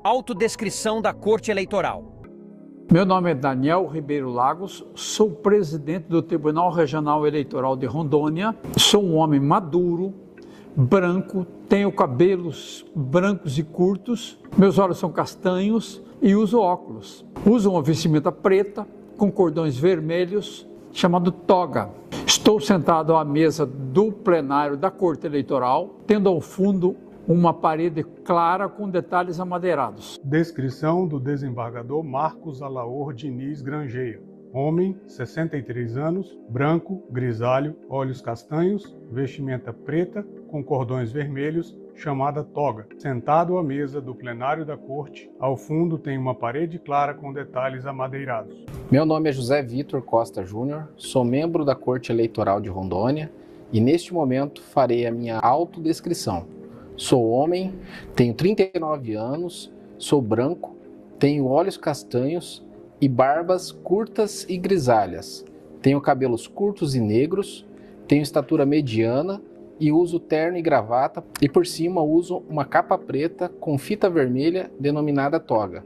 Autodescrição da Corte Eleitoral. Meu nome é Daniel Ribeiro Lagos, sou presidente do Tribunal Regional Eleitoral de Rondônia, sou um homem maduro, branco, tenho cabelos brancos e curtos, meus olhos são castanhos e uso óculos. Uso uma vestimenta preta com cordões vermelhos, chamado toga. Estou sentado à mesa do plenário da Corte Eleitoral, tendo ao fundo uma parede clara com detalhes amadeirados. Descrição do desembargador Marcos Alaor Diniz Grangeia. Homem, 63 anos, branco, grisalho, olhos castanhos, vestimenta preta com cordões vermelhos, chamada toga. Sentado à mesa do plenário da corte, ao fundo tem uma parede clara com detalhes amadeirados. Meu nome é José Vitor Costa Júnior, sou membro da Corte Eleitoral de Rondônia e neste momento farei a minha autodescrição. Sou homem, tenho 39 anos, sou branco, tenho olhos castanhos e barbas curtas e grisalhas. Tenho cabelos curtos e negros, tenho estatura mediana e uso terno e gravata e por cima uso uma capa preta com fita vermelha denominada toga.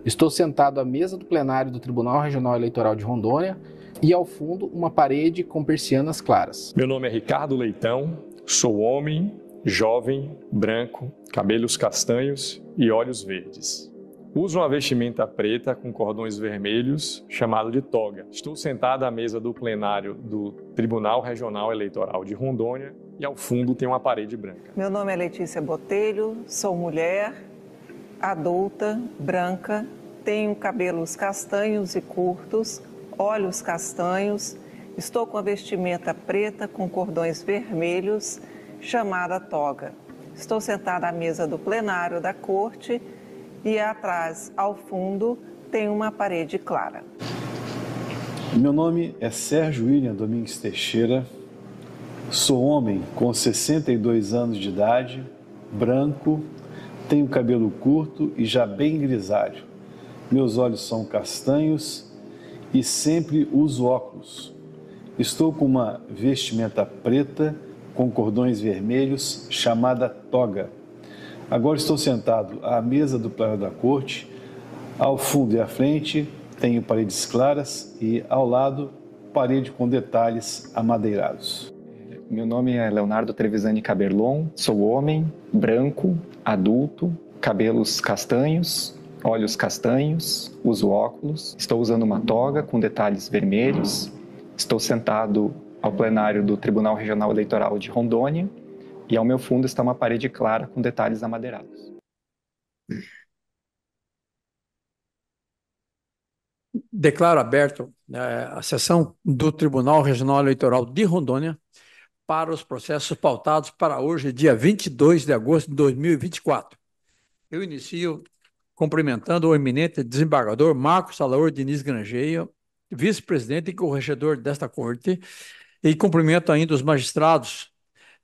Estou sentado à mesa do plenário do Tribunal Regional Eleitoral de Rondônia e ao fundo uma parede com persianas claras. Meu nome é Ricardo Leitão, sou homem, jovem, branco, cabelos castanhos e olhos verdes. Uso uma vestimenta preta com cordões vermelhos, chamado de toga. Estou sentado à mesa do plenário do Tribunal Regional Eleitoral de Rondônia e ao fundo tem uma parede branca. Meu nome é Letícia Botelho, sou mulher, adulta, branca, tenho cabelos castanhos e curtos, olhos castanhos, estou com a vestimenta preta com cordões vermelhos, chamada toga. Estou sentada à mesa do plenário da corte e atrás, ao fundo, tem uma parede clara. Meu nome é Sérgio William Domingues Teixeira, sou homem com 62 anos de idade, branco, tenho cabelo curto e já bem grisalho. Meus olhos são castanhos e sempre uso óculos. Estou com uma vestimenta preta com cordões vermelhos, chamada toga. Agora estou sentado à mesa do plenário da corte, ao fundo e à frente tenho paredes claras e ao lado parede com detalhes amadeirados. Meu nome é Leonardo Trevisani Caberlon, sou homem, branco, adulto, cabelos castanhos, olhos castanhos, uso óculos, estou usando uma toga com detalhes vermelhos, estou sentado ao plenário do Tribunal Regional Eleitoral de Rondônia e ao meu fundo está uma parede clara com detalhes amadeirados. Declaro aberto a sessão do Tribunal Regional Eleitoral de Rondônia para os processos pautados para hoje, dia 22 de agosto de 2024. Eu inicio cumprimentando o eminente desembargador Marcos Alaor Diniz Grangeia, vice-presidente e corregedor desta corte, e cumprimento ainda os magistrados,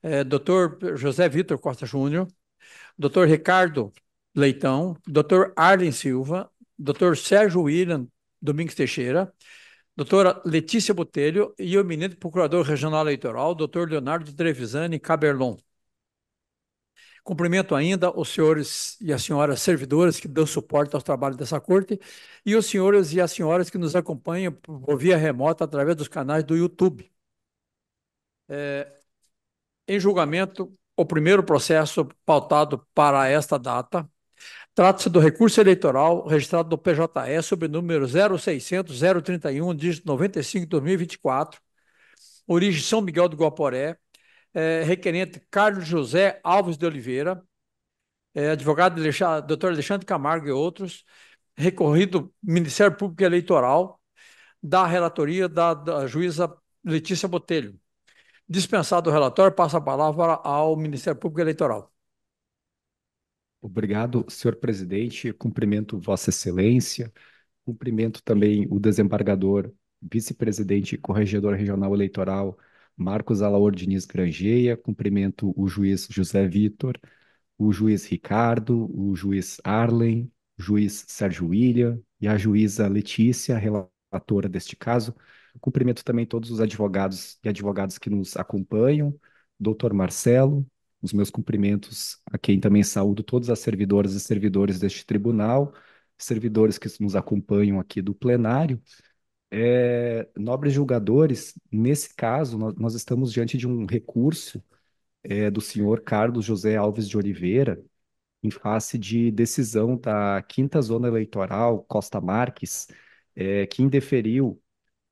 Dr. José Vitor Costa Júnior, Dr. Ricardo Leitão, Dr. Arlen Silva, Dr. Sérgio William Domingues Teixeira, doutora Letícia Botelho e o eminente procurador regional eleitoral, Dr. Leonardo Trevisani Caberlon. Cumprimento ainda os senhores e as senhoras servidoras que dão suporte aos trabalhos dessa corte e os senhores e as senhoras que nos acompanham por via remota através dos canais do YouTube. Em julgamento, o primeiro processo pautado para esta data trata-se do recurso eleitoral registrado no PJE sob o número 0600-031, dígito 95/2024, origem São Miguel do Guaporé, requerente Carlos José Alves de Oliveira, advogado Dr. Alexandre Camargo e outros, recorrido Ministério Público Eleitoral, da relatoria da juíza Letícia Botelho. Dispensado o relatório, passa a palavra ao Ministério Público Eleitoral. Obrigado, senhor presidente. Cumprimento Vossa Excelência. Cumprimento também o desembargador, vice-presidente e corregedor regional eleitoral, Marcos Alaor Diniz Grangeia. Cumprimento o juiz José Vitor, o juiz Ricardo, o juiz Arlen, o juiz Sérgio William e a juíza Letícia, relatora deste caso. Cumprimento também todos os advogados e advogadas que nos acompanham, doutor Marcelo, os meus cumprimentos a quem também saúdo todas as servidoras e servidores deste tribunal, servidores que nos acompanham aqui do plenário. Nobres julgadores, nesse caso, nós estamos diante de um recurso do senhor Carlos José Alves de Oliveira, em face de decisão da Quinta Zona Eleitoral Costa Marques, que indeferiu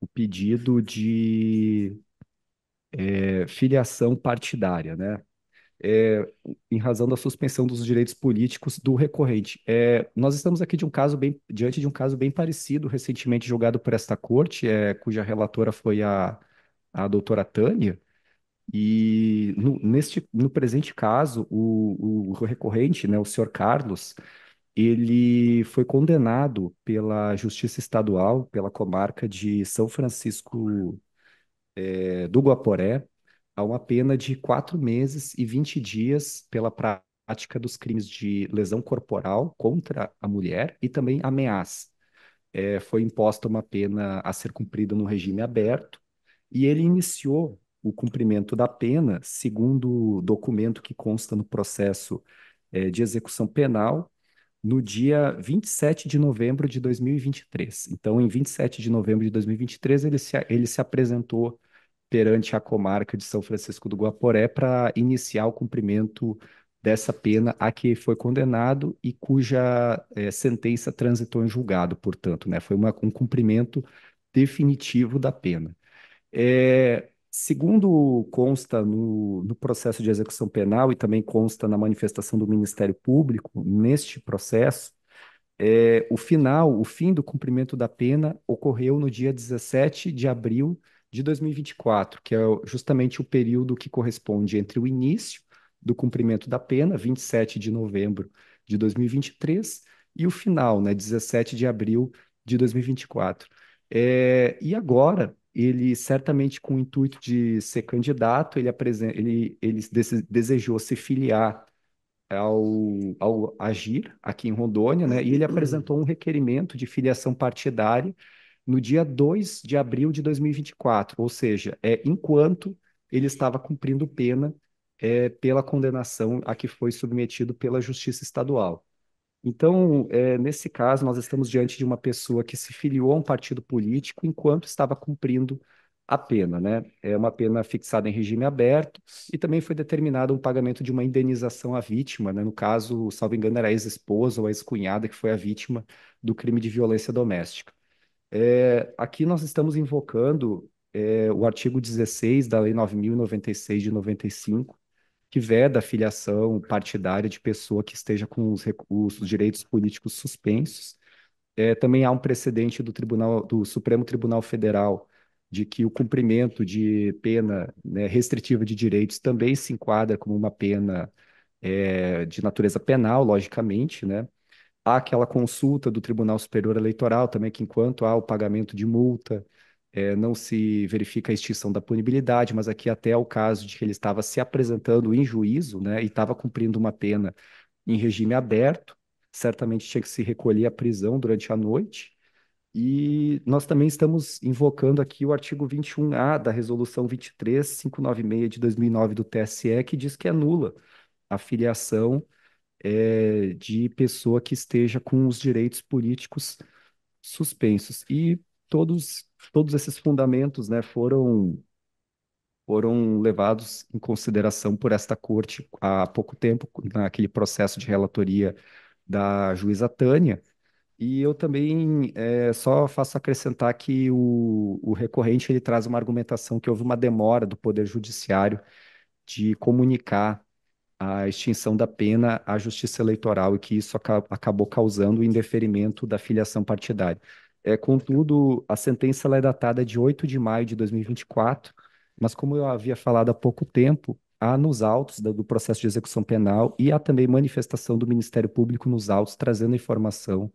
o pedido de filiação partidária, né? É, Em razão da suspensão dos direitos políticos do recorrente. Nós estamos aqui diante de um caso bem parecido, recentemente julgado por esta corte, cuja relatora foi a doutora Tânia, e no presente caso, o recorrente, né, o senhor Carlos, ele foi condenado pela Justiça Estadual, pela comarca de São Francisco, do Guaporé, a uma pena de 4 meses e 20 dias pela prática dos crimes de lesão corporal contra a mulher e também ameaça. Foi imposta uma pena a ser cumprida no regime aberto e ele iniciou o cumprimento da pena, segundo o documento que consta no processo, de execução penal, no dia 27 de novembro de 2023. Então, em 27 de novembro de 2023, ele se apresentou perante a comarca de São Francisco do Guaporé para iniciar o cumprimento dessa pena a que foi condenado e cuja sentença transitou em julgado, portanto, né? Foi um cumprimento definitivo da pena. Segundo consta no processo de execução penal e também consta na manifestação do Ministério Público, neste processo, o fim do cumprimento da pena ocorreu no dia 17 de abril de 2024, que é justamente o período que corresponde entre o início do cumprimento da pena, 27 de novembro de 2023, e o final, né, 17 de abril de 2024. E agora, ele certamente com o intuito de ser candidato, ele desejou se filiar ao Agir, aqui em Rondônia, né? E ele apresentou um requerimento de filiação partidária no dia 2 de abril de 2024, ou seja, enquanto ele estava cumprindo pena pela condenação a que foi submetido pela Justiça Estadual. Então, nesse caso, nós estamos diante de uma pessoa que se filiou a um partido político enquanto estava cumprindo a pena, né? É uma pena fixada em regime aberto e também foi determinado um pagamento de uma indenização à vítima, né? No caso, salvo engano, era a ex-esposa ou a ex-cunhada que foi a vítima do crime de violência doméstica. Aqui nós estamos invocando o artigo 16 da Lei 9.096 de 95, que veda a filiação partidária de pessoa que esteja com os direitos políticos suspensos. Também há um precedente do Supremo Tribunal Federal de que o cumprimento de pena, né, restritiva de direitos também se enquadra como uma pena de natureza penal, logicamente, né? Há aquela consulta do Tribunal Superior Eleitoral também, que enquanto há o pagamento de multa, não se verifica a extinção da punibilidade, mas aqui até é o caso de que ele estava se apresentando em juízo, né, e estava cumprindo uma pena em regime aberto, certamente tinha que se recolher à prisão durante a noite, e nós também estamos invocando aqui o artigo 21A da Resolução 23.596 de 2009 do TSE, que diz que anula a filiação de pessoa que esteja com os direitos políticos suspensos. E todos esses fundamentos, né, foram levados em consideração por esta corte há pouco tempo, naquele processo de relatoria da juíza Tânia. E eu também só faço acrescentar que o recorrente ele traz uma argumentação que houve uma demora do Poder Judiciário de comunicar a extinção da pena à Justiça Eleitoral e que isso acabou causando o indeferimento da filiação partidária. Contudo, a sentença ela é datada de 8 de maio de 2024, mas como eu havia falado há pouco tempo, há nos autos do processo de execução penal e há também manifestação do Ministério Público nos autos trazendo informação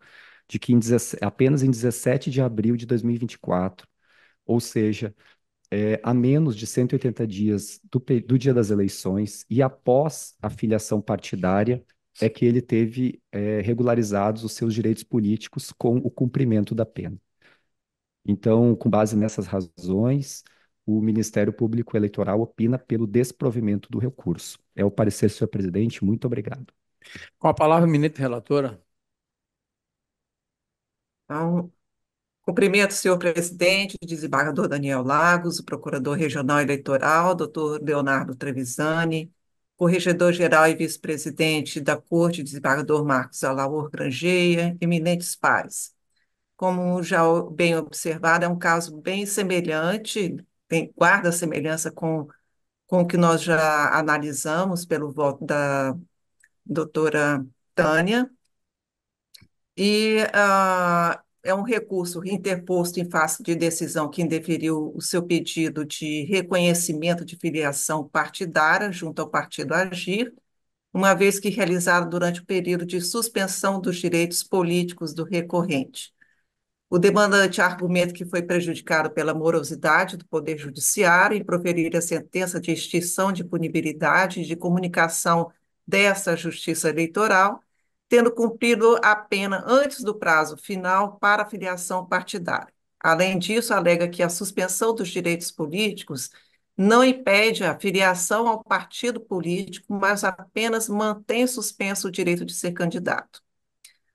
de que apenas em 17 de abril de 2024, ou seja, a menos de 180 dias do dia das eleições e após a filiação partidária, é que ele teve regularizados os seus direitos políticos com o cumprimento da pena. Então, com base nessas razões, o Ministério Público Eleitoral opina pelo desprovimento do recurso. É o parecer, senhor presidente. Muito obrigado. Com a palavra, eminente relatora. Então, cumprimento o senhor presidente, o desembargador Daniel Lagos, o procurador regional eleitoral, doutor Leonardo Trevisani, corregedor-geral e vice-presidente da Corte, desembargador Marcos Alaor Grangeia, eminentes pares. Como já bem observado, é um caso bem semelhante, guarda semelhança com o que nós já analisamos pelo voto da doutora Tânia, e é um recurso interposto em face de decisão que indeferiu o seu pedido de reconhecimento de filiação partidária junto ao partido Agir, uma vez que realizado durante o período de suspensão dos direitos políticos do recorrente. O demandante argumenta que foi prejudicado pela morosidade do Poder Judiciário em proferir a sentença de extinção de punibilidade e de comunicação dessa Justiça Eleitoral, tendo cumprido a pena antes do prazo final para a filiação partidária. Além disso, alega que a suspensão dos direitos políticos não impede a filiação ao partido político, mas apenas mantém suspenso o direito de ser candidato.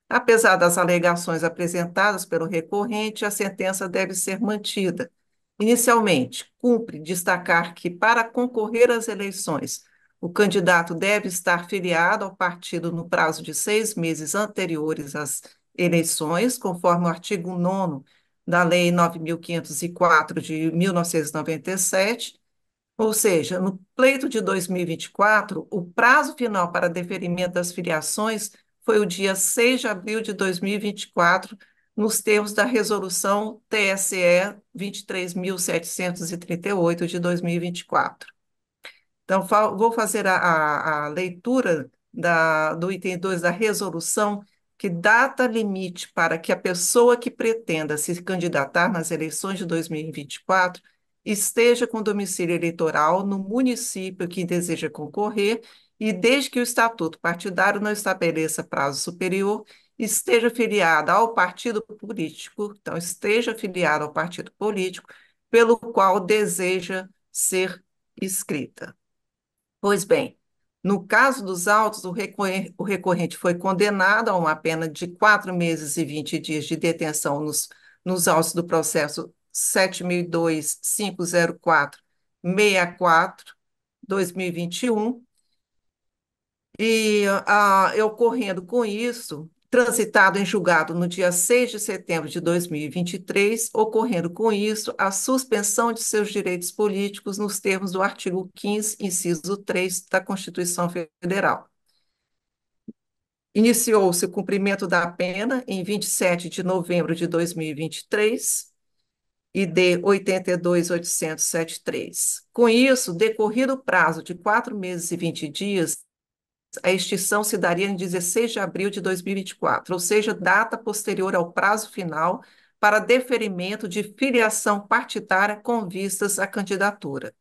Apesar das alegações apresentadas pelo recorrente, a sentença deve ser mantida. Inicialmente, cumpre destacar que, para concorrer às eleições, o candidato deve estar filiado ao partido no prazo de 6 meses anteriores às eleições, conforme o artigo 9º da Lei 9.504 de 1997, ou seja, no pleito de 2024, o prazo final para deferimento das filiações foi o dia 6 de abril de 2024, nos termos da resolução TSE 23.738 de 2024. Então, vou fazer a leitura do item 2 da resolução, que data limite para que a pessoa que pretenda se candidatar nas eleições de 2024 esteja com domicílio eleitoral no município que deseja concorrer e, desde que o estatuto partidário não estabeleça prazo superior, esteja filiada ao partido político, então esteja filiada ao partido político pelo qual deseja ser inscrita. Pois bem, no caso dos autos, o recorrente foi condenado a uma pena de 4 meses e 20 dias de detenção nos autos do processo 7.504.64/2021, ocorrendo com isso, transitado em julgado no dia 6 de setembro de 2023, ocorrendo com isso a suspensão de seus direitos políticos nos termos do artigo 15, inciso 3 da Constituição Federal. Iniciou-se o cumprimento da pena em 27 de novembro de 2023, ID 82.873. Com isso, decorrido o prazo de 4 meses e 20 dias, a extinção se daria em 16 de abril de 2024, ou seja, data posterior ao prazo final para deferimento de filiação partidária com vistas à candidatura.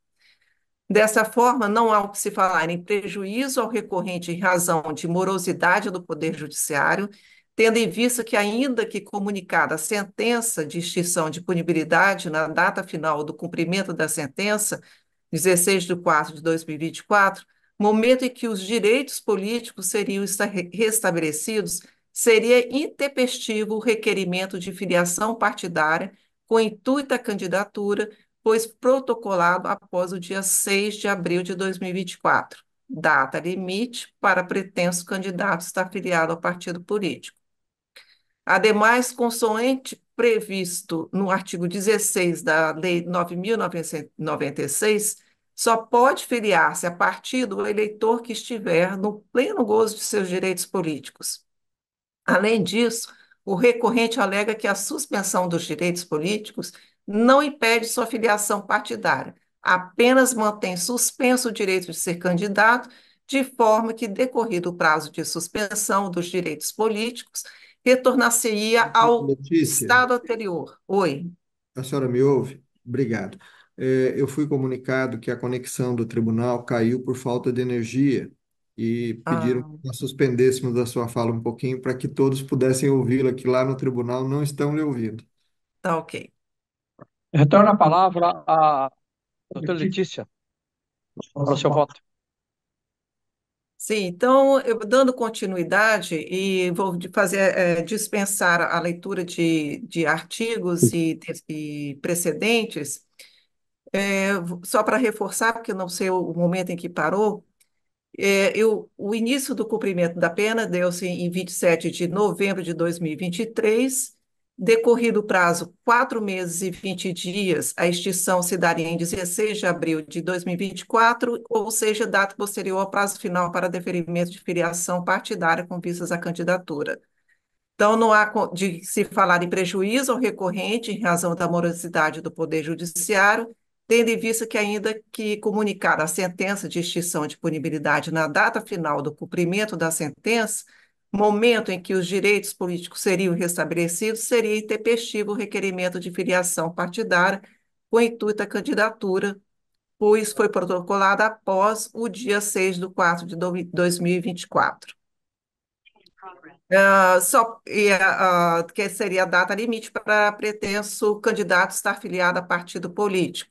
Dessa forma, não há o que se falar em prejuízo ao recorrente em razão de morosidade do Poder Judiciário, tendo em vista que, ainda que comunicada a sentença de extinção de punibilidade na data final do cumprimento da sentença, 16 de 4 de 2024, momento em que os direitos políticos seriam restabelecidos, seria intempestivo o requerimento de filiação partidária com intuito à candidatura, pois protocolado após o dia 6 de abril de 2024, data limite para pretenso candidato estar filiado ao partido político. Ademais, consoante previsto no artigo 16 da Lei 9.996, só pode filiar-se a partido o eleitor que estiver no pleno gozo de seus direitos políticos. Além disso, o recorrente alega que a suspensão dos direitos políticos não impede sua filiação partidária, apenas mantém suspenso o direito de ser candidato, de forma que, decorrido o prazo de suspensão dos direitos políticos, retornar-se-ia ao Letícia, estado anterior. Oi. a senhora me ouve? Obrigado. Eu fui comunicado que a conexão do tribunal caiu por falta de energia e pediram que nós suspendêssemos a sua fala um pouquinho para que todos pudessem ouvi-la, que lá no tribunal não estão lhe ouvindo. Tá ok. Retorno a palavra a Doutora Letícia, para o seu voto. Sim, então, eu dando continuidade e vou fazer dispensar a leitura de artigos e precedentes, só para reforçar, porque eu não sei o momento em que parou. O início do cumprimento da pena deu-se em 27 de novembro de 2023. Decorrido o prazo 4 meses e 20 dias, a extinção se daria em 16 de abril de 2024, ou seja, data posterior ao prazo final para deferimento de filiação partidária com vistas à candidatura. Então, não há de se falar em prejuízo ao recorrente em razão da morosidade do Poder Judiciário, tendo em vista que, ainda que comunicar a sentença de extinção de punibilidade na data final do cumprimento da sentença, momento em que os direitos políticos seriam restabelecidos, seria intempestivo o requerimento de filiação partidária com intuito à candidatura, pois foi protocolada após o dia 6 de 4 de 2024. Que seria a data limite para pretenso candidato estar filiado a partido político.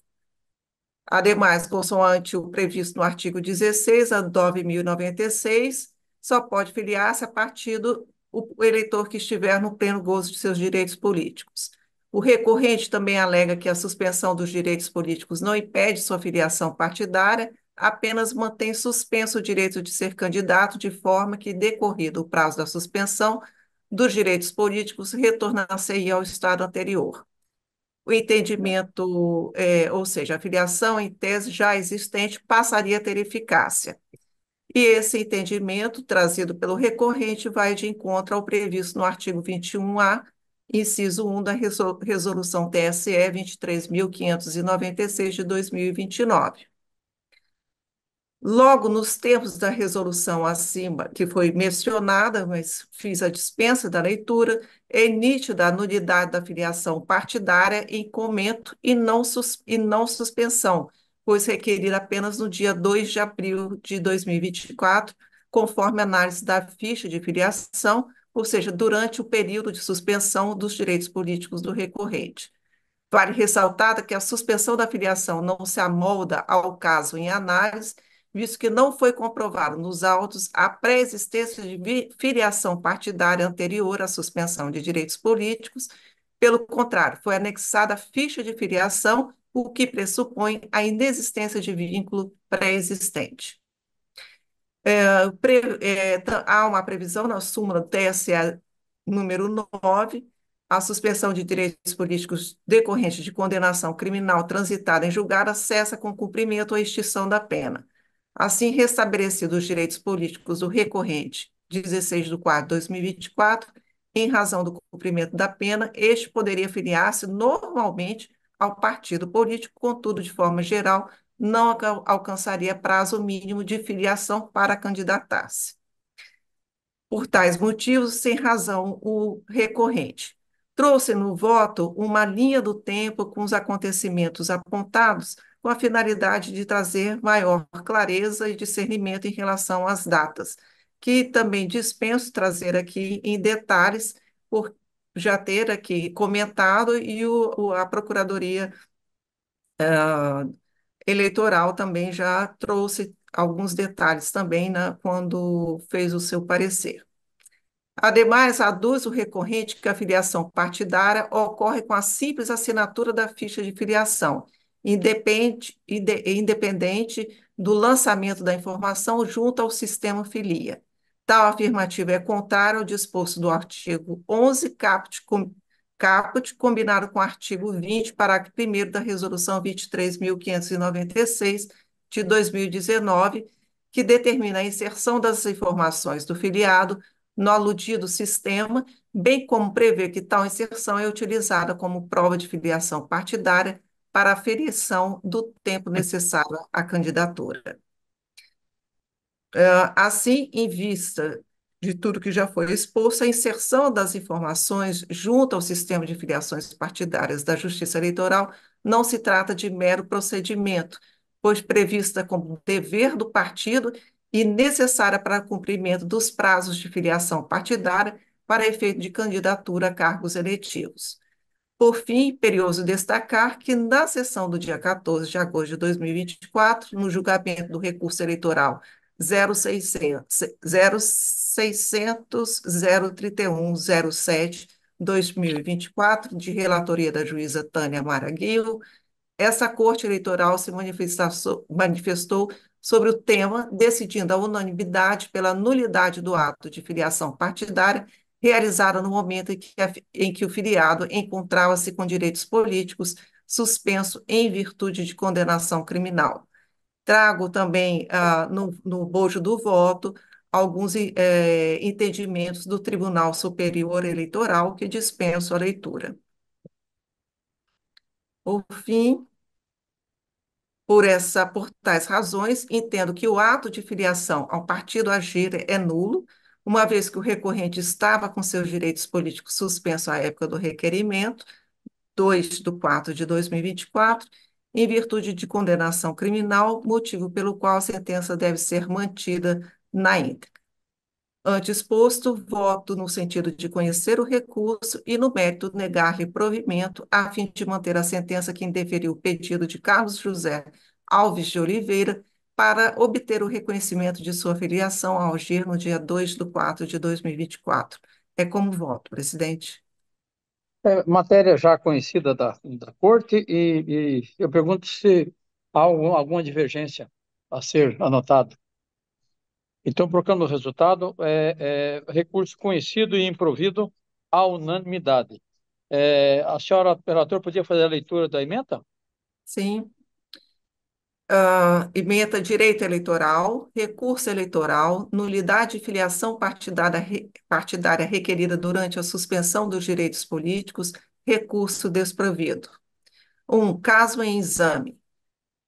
Ademais, consoante o previsto no artigo 16, a 9.096, só pode filiar-se a partido o eleitor que estiver no pleno gozo de seus direitos políticos. O recorrente também alega que a suspensão dos direitos políticos não impede sua filiação partidária, apenas mantém suspenso o direito de ser candidato, de forma que, decorrido o prazo da suspensão dos direitos políticos, retornar-se ao estado anterior. O entendimento, ou seja, a filiação em tese já existente passaria a ter eficácia. E esse entendimento, trazido pelo recorrente, vai de encontro ao previsto no artigo 21A, inciso 1 da Resolução TSE 23.596 de 2029. Logo nos termos da resolução acima, que foi mencionada, mas fiz a dispensa da leitura, é nítida a nulidade da filiação partidária em comento e não suspensão, pois requerida apenas no dia 2 de abril de 2024, conforme análise da ficha de filiação, ou seja, durante o período de suspensão dos direitos políticos do recorrente. Vale ressaltar que a suspensão da filiação não se amolda ao caso em análise, visto que não foi comprovado nos autos a pré-existência de filiação partidária anterior à suspensão de direitos políticos. Pelo contrário, foi anexada a ficha de filiação, o que pressupõe a inexistência de vínculo pré-existente. Há uma previsão na súmula do TSE número 9, a suspensão de direitos políticos decorrentes de condenação criminal transitada em julgado cessa com cumprimento ou extinção da pena. Assim, restabelecidos os direitos políticos do recorrente, 16 de 4 de 2024, em razão do cumprimento da pena, este poderia filiar-se normalmente ao partido político, contudo, de forma geral, não alcançaria prazo mínimo de filiação para candidatar-se. Por tais motivos, sem razão, o recorrente trouxe no voto uma linha do tempo com os acontecimentos apontados, com a finalidade de trazer maior clareza e discernimento em relação às datas, que também dispenso trazer aqui em detalhes, por já ter aqui comentado, e a Procuradoria Eleitoral também já trouxe alguns detalhes também, né, quando fez o seu parecer. Ademais, aduz o recorrente que a filiação partidária ocorre com a simples assinatura da ficha de filiação, independente do lançamento da informação junto ao sistema filia. Tal afirmativa é contrária ao disposto do artigo 11, caput, combinado com o artigo 20, parágrafo 1º da Resolução 23.596 de 2019, que determina a inserção das informações do filiado no aludido sistema, bem como prevê que tal inserção é utilizada como prova de filiação partidária para a aferição do tempo necessário à candidatura. Assim, em vista de tudo que já foi exposto, a inserção das informações junto ao sistema de filiações partidárias da Justiça Eleitoral não se trata de mero procedimento, pois prevista como dever do partido e necessária para cumprimento dos prazos de filiação partidária para efeito de candidatura a cargos eletivos. Por fim, imperioso destacar que, na sessão do dia 14 de agosto de 2024, no julgamento do recurso eleitoral 0600-031-007-2024, de relatoria da juíza Tânia Maraguil, essa Corte Eleitoral se manifestou sobre o tema, decidindo à unanimidade pela nulidade do ato de filiação partidária realizada no momento em que o filiado encontrava-se com direitos políticos suspenso em virtude de condenação criminal. Trago também, no bojo do voto, alguns entendimentos do Tribunal Superior Eleitoral que dispenso a leitura. Por fim, por tais razões, entendo que o ato de filiação ao partido Agir é nulo, uma vez que o recorrente estava com seus direitos políticos suspensos à época do requerimento, 2/4/2024, em virtude de condenação criminal, motivo pelo qual a sentença deve ser mantida na íntegra. Antes posto, voto no sentido de conhecer o recurso e, no mérito, negar-lhe provimento, a fim de manter a sentença que indeferiu o pedido de Carlos José Alves de Oliveira para obter o reconhecimento de sua filiação ao AGIR no dia 2/4/2024. É como voto, presidente. Matéria já conhecida da Corte e eu pergunto se há alguma divergência a ser anotada. Então, proclamo o resultado, recurso conhecido e improvido à unanimidade. A senhora, relator, podia fazer a leitura da emenda? Sim. Ementa direito eleitoral, recurso eleitoral, nulidade de filiação partidária requerida durante a suspensão dos direitos políticos, recurso desprovido. 1. Caso em exame.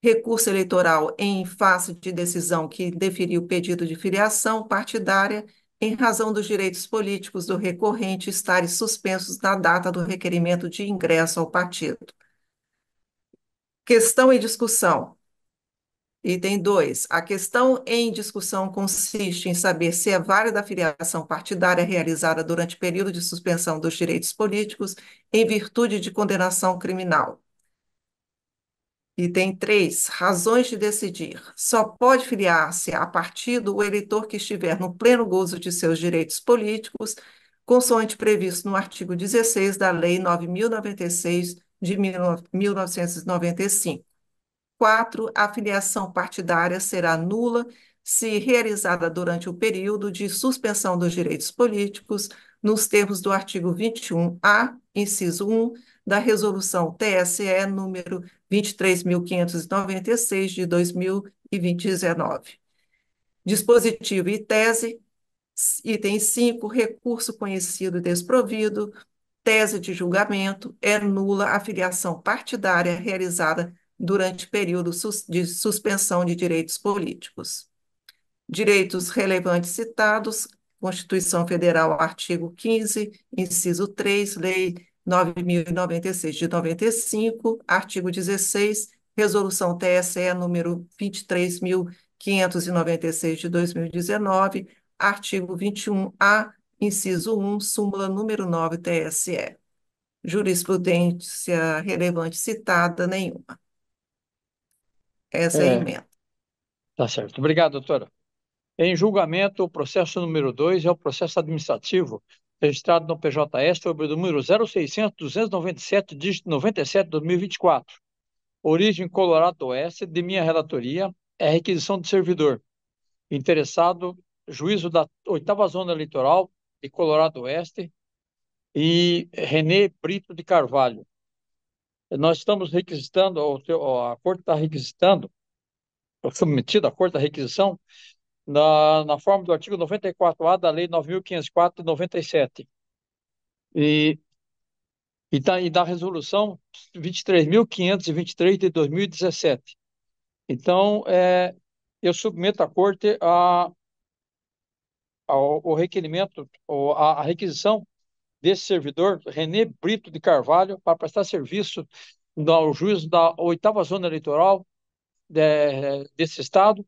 Recurso eleitoral em face de decisão que deferiu o pedido de filiação partidária em razão dos direitos políticos do recorrente estarem suspensos na data do requerimento de ingresso ao partido. Questão em discussão. Item 2. A questão em discussão consiste em saber se é válida a filiação partidária realizada durante período de suspensão dos direitos políticos em virtude de condenação criminal. Item 3. Razões de decidir. Só pode filiar-se a partido o eleitor que estiver no pleno gozo de seus direitos políticos, consoante previsto no artigo 16 da Lei 9.096 de 1995. 4. A filiação partidária será nula se realizada durante o período de suspensão dos direitos políticos, nos termos do artigo 21-A, inciso 1, da Resolução TSE número 23.596 de 2019. Dispositivo e tese. Item 5, recurso conhecido e desprovido. Tese de julgamento. É nula a filiação partidária realizada durante período de suspensão de direitos políticos. Direitos relevantes citados: Constituição Federal, artigo 15, inciso 3, Lei 9.096 de 95, artigo 16, Resolução TSE número 23.596 de 2019, artigo 21-A, inciso 1, súmula número 9, TSE. Jurisprudência relevante citada, nenhuma. Essa é a emenda. Tá certo. Obrigado, doutora. Em julgamento, o processo número 2 é o processo administrativo registrado no PJS sobre o número 0600-297, dígito 97/2024. Origem Colorado do Oeste, de minha relatoria, é requisição do servidor. Interessado, juízo da 8ª Zona Eleitoral de Colorado do Oeste e René Brito de Carvalho. Nós estamos requisitando, a Corte está requisitando, submetido à Corte da requisição, na forma do artigo 94-A da Lei 9.504 de 97. E da Resolução 23.523 de 2017. Então, eu submeto à Corte o requerimento, a requisição desse servidor, René Brito de Carvalho, para prestar serviço ao juízo da 8ª Zona Eleitoral desse Estado,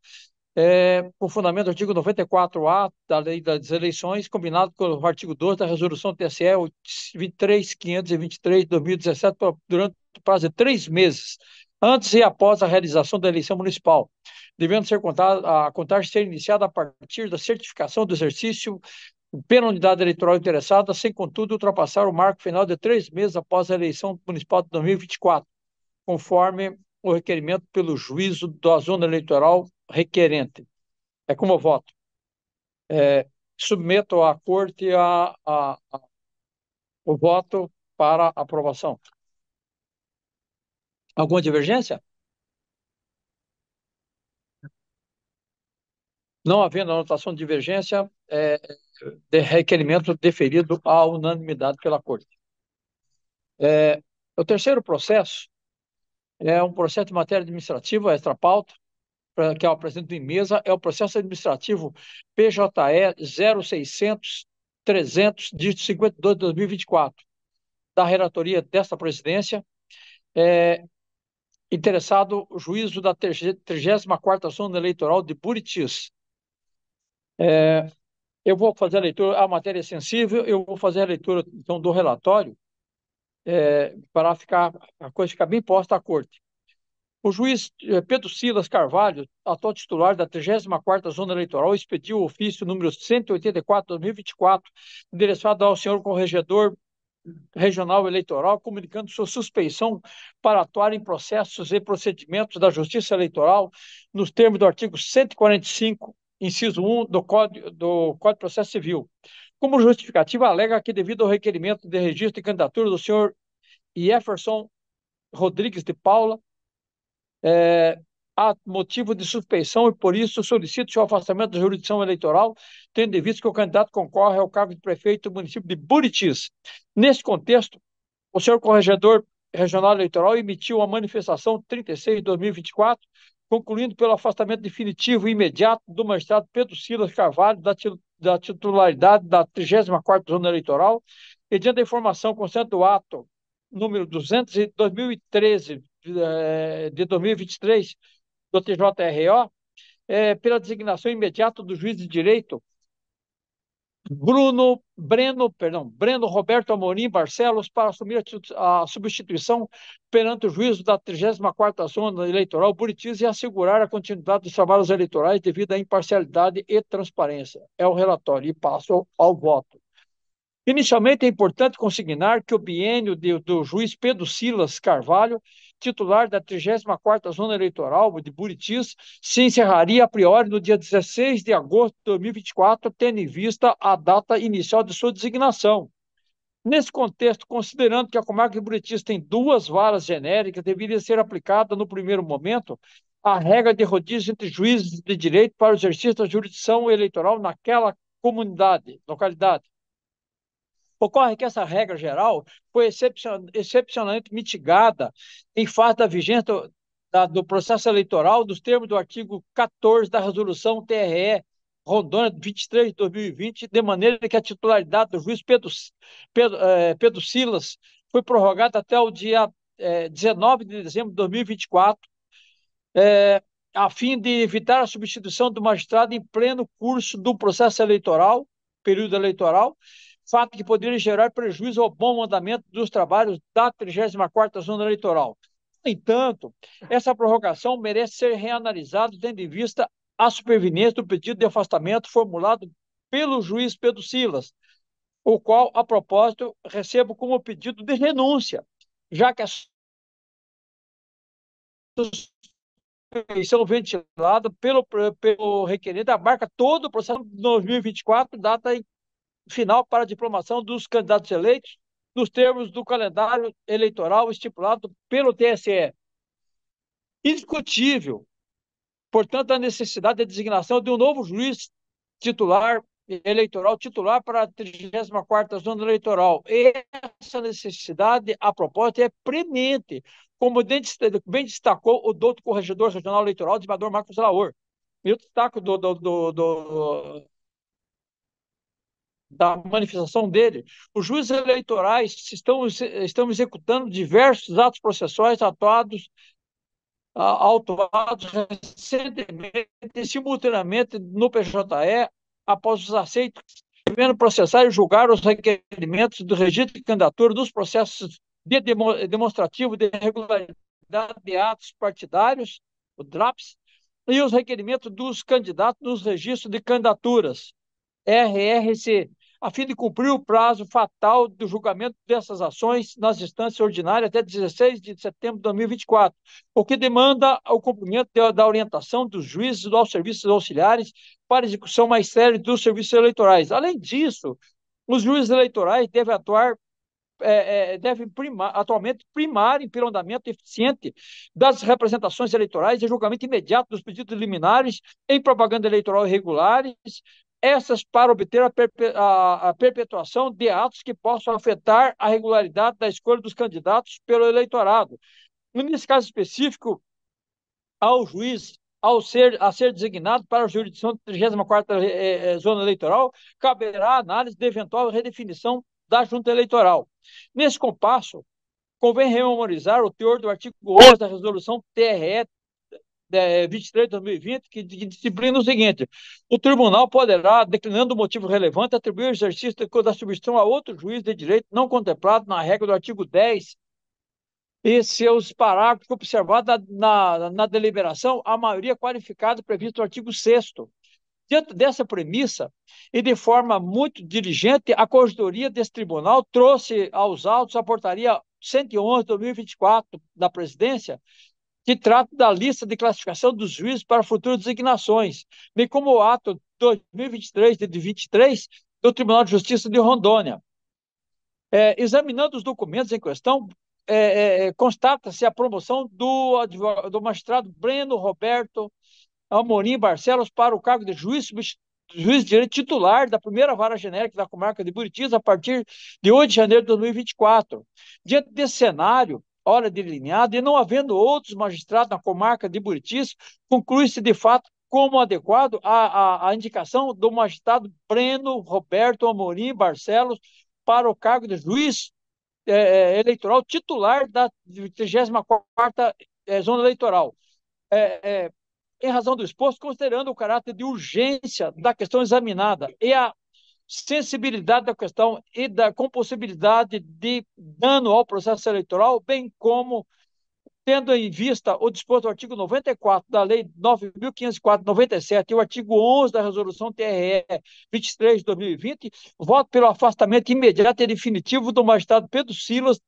com fundamento do artigo 94A da Lei das Eleições, combinado com o artigo 12 da Resolução TSE 23523 de 2017, durante o prazo de 3 meses, antes e após a realização da eleição municipal, devendo ser a contagem ser iniciada a partir da certificação do exercício pela unidade eleitoral interessada, sem, contudo, ultrapassar o marco final de 3 meses após a eleição municipal de 2024, conforme o requerimento pelo juízo da zona eleitoral requerente. É como eu voto. Submeto à corte o voto para aprovação. Alguma divergência? Não havendo anotação de divergência, de requerimento deferido à unanimidade pela corte. O terceiro processo é um processo de matéria administrativa, extra-pauta, que eu apresento em mesa, é o processo administrativo PJE 0600-300, dígito 52 de 2024, da relatoria desta presidência, interessado o juízo da 34ª Zona Eleitoral de Buritis. Eu vou fazer a leitura, a matéria é sensível, eu vou fazer a leitura, então, do relatório, para a coisa ficar bem posta à corte. O juiz Pedro Silas Carvalho, atual titular da 34ª Zona Eleitoral, expediu o ofício número 184/2024, endereçado ao senhor Corregedor Regional Eleitoral, comunicando sua suspeição para atuar em processos e procedimentos da Justiça Eleitoral, nos termos do artigo 145, inciso 1 do Código de Processo Civil. Como justificativa, alega que, devido ao requerimento de registro de candidatura do senhor Jefferson Rodrigues de Paula, há motivo de suspeição e, por isso, solicito seu afastamento da jurisdição eleitoral, tendo em vista que o candidato concorre ao cargo de prefeito do município de Buritis. Nesse contexto, o senhor Corregedor Regional Eleitoral emitiu a manifestação 36/2024, concluindo pelo afastamento definitivo e imediato do magistrado Pedro Silas Carvalho da titularidade da 34ª Zona Eleitoral, mediante a informação constante do ato número 200 de 2013, de 2023, do TJRO, pela designação imediata do juiz de direito Breno Roberto Amorim Barcelos para assumir a substituição perante o juízo da 34ª Zona Eleitoral Buritis e assegurar a continuidade dos trabalhos eleitorais devido à imparcialidade e transparência. É o relatório e passo ao voto. Inicialmente, é importante consignar que o biênio do juiz Pedro Silas Carvalho, titular da 34ª Zona Eleitoral de Buritis, se encerraria a priori no dia 16 de agosto de 2024, tendo em vista a data inicial de sua designação. Nesse contexto, considerando que a comarca de Buritis tem 2 varas genéricas, deveria ser aplicada, no primeiro momento, a regra de rodízio entre juízes de direito para o exercício da jurisdição eleitoral naquela localidade. Ocorre que essa regra geral foi excepcionalmente mitigada em face da vigência do processo eleitoral, dos termos do artigo 14 da Resolução TRE Rondônia 23 de 2020, de maneira que a titularidade do juiz Pedro Silas foi prorrogada até o dia 19 de dezembro de 2024, a fim de evitar a substituição do magistrado em pleno curso do processo eleitoral, período eleitoral, fato que poderia gerar prejuízo ao bom andamento dos trabalhos da 34ª Zona Eleitoral. No entanto, essa prorrogação merece ser reanalisada, tendo em vista a superveniência do pedido de afastamento formulado pelo juiz Pedro Silas, o qual, a propósito, recebo como pedido de renúncia, já que a suspeição ventilada pelo requerente abarca todo o processo de 2024, data final para a diplomação dos candidatos eleitos, nos termos do calendário eleitoral estipulado pelo TSE. Indiscutível, portanto, a necessidade da designação de um novo juiz eleitoral titular para a 34ª Zona Eleitoral. Essa necessidade, a propósito, é premente, como bem destacou o doutor Corregedor Regional Eleitoral, desembargador Marcos Laor. Eu destaco da manifestação dele. Os juízes eleitorais estão executando diversos atos processuais atuados autuados recentemente e simultaneamente no PJE, após os aceitos, devendo processar e julgar os requerimentos do registro de candidatura dos processos demonstrativo de irregularidade de atos partidários, o DRAPS, e os requerimentos dos candidatos nos registros de candidaturas, RRC, a fim de cumprir o prazo fatal do julgamento dessas ações nas instâncias ordinárias até 16 de setembro de 2024, o que demanda o cumprimento da orientação dos juízes aos serviços auxiliares para execução mais séria dos serviços eleitorais. Além disso, os juízes eleitorais devem atuar devem atualmente primarem pelo andamento eficiente das representações eleitorais e julgamento imediato dos pedidos liminares em propaganda eleitoral irregulares, essas para obter a perpetuação de atos que possam afetar a regularidade da escolha dos candidatos pelo eleitorado. Nesse caso específico, ao juiz a ser designado para a jurisdição da 34ª Zona Eleitoral, caberá a análise de eventual redefinição da junta eleitoral. Nesse compasso, convém rememorizar o teor do artigo 11 da resolução TRE 23 de 2020, que disciplina o seguinte: o tribunal poderá, declinando motivo relevante, atribuir o exercício da substituição a outro juiz de direito não contemplado na regra do artigo 10 e seus parágrafos observados na deliberação a maioria qualificada prevista no artigo 6º. Dentro dessa premissa, e de forma muito diligente, a Corregedoria desse tribunal trouxe aos autos a portaria 111 de 2024 da Presidência, que trata da lista de classificação dos juízes para futuras designações, bem como o ato 2023 de 23 do Tribunal de Justiça de Rondônia. Examinando os documentos em questão, constata-se a promoção do magistrado Breno Roberto Amorim Barcelos para o cargo de juiz de direito titular da primeira vara genérica da comarca de Buritis a partir de 8 de janeiro de 2024. Diante desse cenário, hora delineada, e não havendo outros magistrados na comarca de Buritis, conclui-se de fato como adequado a indicação do magistrado Breno Roberto Amorim Barcelos para o cargo de juiz eleitoral titular da 34ª Zona Eleitoral. Em razão do exposto, considerando o caráter de urgência da questão examinada e a sensibilidade da questão e com possibilidade de dano ao processo eleitoral, bem como tendo em vista o disposto do artigo 94 da Lei 9.504/97 e o artigo 11 da Resolução TRE 23 de 2020, voto pelo afastamento imediato e definitivo do magistrado Pedro Silas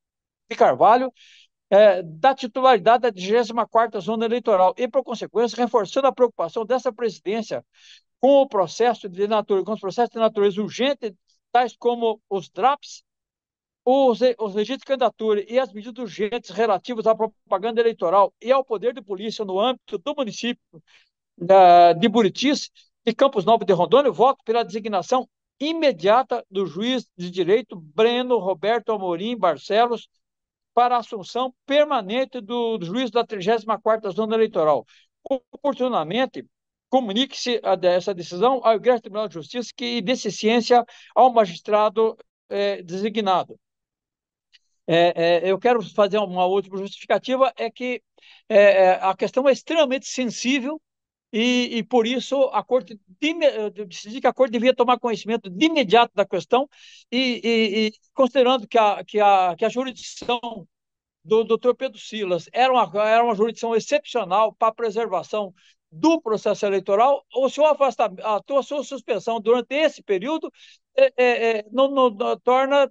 de Carvalho, da titularidade da 34ª Zona Eleitoral e, por consequência, reforçando a preocupação dessa presidência com o processo de natureza urgente, tais como os DRAPS, os registros de candidatura e as medidas urgentes relativas à propaganda eleitoral e ao poder de polícia no âmbito do município de Buritis e Campos Novos de Rondônia, voto pela designação imediata do juiz de direito Breno Roberto Amorim Barcelos para a assunção permanente do juiz da 34ª Zona Eleitoral. Oportunamente, comunique-se essa decisão ao Egresso Tribunal de Justiça que dê ciência ao magistrado designado. Eu quero fazer uma última justificativa, é que a questão é extremamente sensível e por isso a Corte decidi que a Corte devia tomar conhecimento de imediato da questão e considerando que a jurisdição do Dr. Pedro Silas era uma jurisdição excepcional para a preservação do processo eleitoral, a sua suspensão durante esse período não torna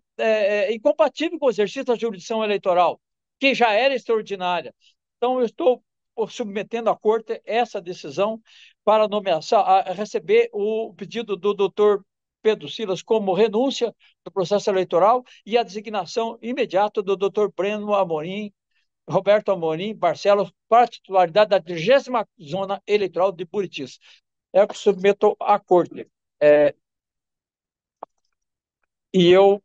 incompatível com o exercício da jurisdição eleitoral, que já era extraordinária. Então, eu estou submetendo à Corte essa decisão para receber o pedido do doutor Pedro Silas como renúncia do processo eleitoral e a designação imediata do doutor Breno Amorim, Roberto Amorim Barcelos, para a titularidade da 30ª Zona Eleitoral de Buritis. É o que submeto à Corte. E eu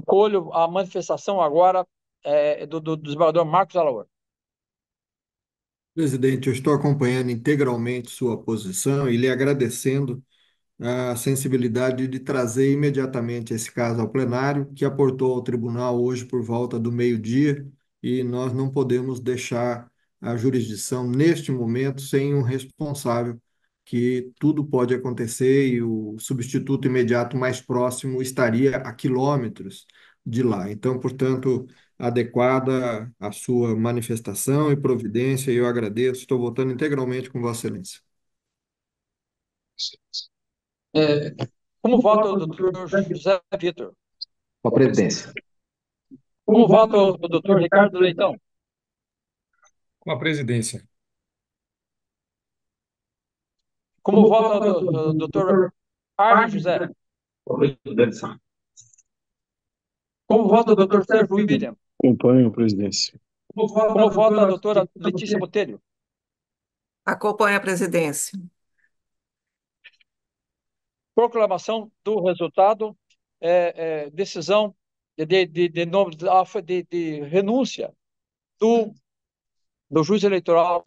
colho a manifestação agora do desembargador Marcos Alaor. Presidente, eu estou acompanhando integralmente sua posição e lhe agradecendo a sensibilidade de trazer imediatamente esse caso ao plenário, que aportou ao tribunal hoje por volta do meio-dia, e nós não podemos deixar a jurisdição, neste momento, sem um responsável, que tudo pode acontecer e o substituto imediato mais próximo estaria a quilômetros de lá. Então, portanto, adequada a sua manifestação e providência, e eu agradeço. Estou votando integralmente com Vossa Excelência. Como vota o doutor José Vitor? Com a presidência. Como vota o doutor Ricardo Leitão? Com a presidência. Como vota o doutor Arlen José? Com a presidência. Como vota o doutor Sérgio William? Acompanho a presidência. Como vota a doutora Letícia Botelho? Acompanho a presidência. Proclamação do resultado, decisão de renúncia do juiz eleitoral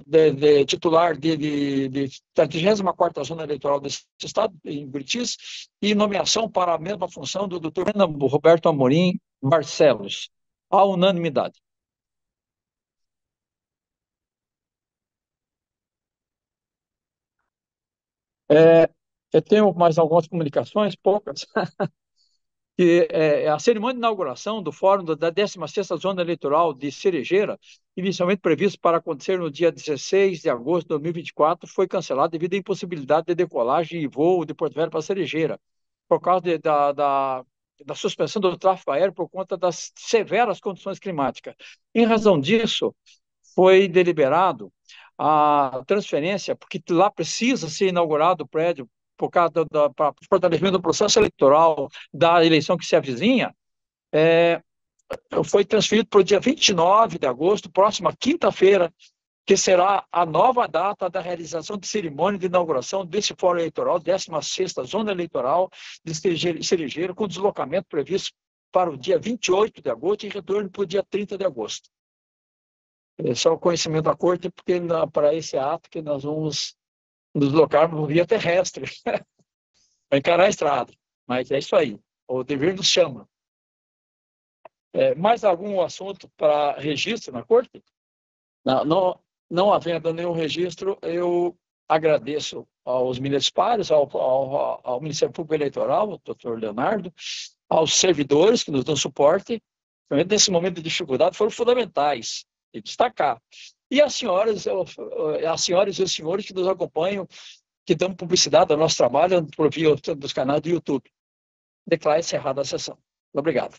titular da 34ª Zona Eleitoral desse estado, em Buritis, e nomeação para a mesma função do doutor Roberto Amorim Barcelos, à unanimidade. Eu tenho mais algumas comunicações, poucas, que a cerimônia de inauguração do Fórum da 16ª Zona Eleitoral de Cerejeira, inicialmente previsto para acontecer no dia 16 de agosto de 2024, foi cancelada devido à impossibilidade de decolagem e voo de Porto Velho para Cerejeira, por causa da suspensão do tráfego aéreo por conta das severas condições climáticas. Em razão disso, foi deliberado a transferência, porque lá precisa ser inaugurado o prédio por causa para fortalecimento do processo eleitoral da eleição que se avizinha, foi transferido para o dia 29 de agosto, próxima quinta-feira, que será a nova data da realização de cerimônia de inauguração desse fórum eleitoral, 16ª Zona Eleitoral de Cerejeira, com deslocamento previsto para o dia 28 de agosto e retorno para o dia 30 de agosto. É só o conhecimento da corte, porque para esse ato que nós vamos nos deslocar por via terrestre, para encarar a estrada. Mas é isso aí, o dever nos chama. Mais algum assunto para registro na corte? Não havendo nenhum registro, eu agradeço aos municipais, ao Ministério Público Eleitoral, ao doutor Leonardo, aos servidores que nos dão suporte, nesse momento de dificuldade, foram fundamentais, de destacar. E as senhoras e os senhores que nos acompanham, que dão publicidade ao nosso trabalho por via dos canais do YouTube. Declaro encerrada a sessão. Obrigado.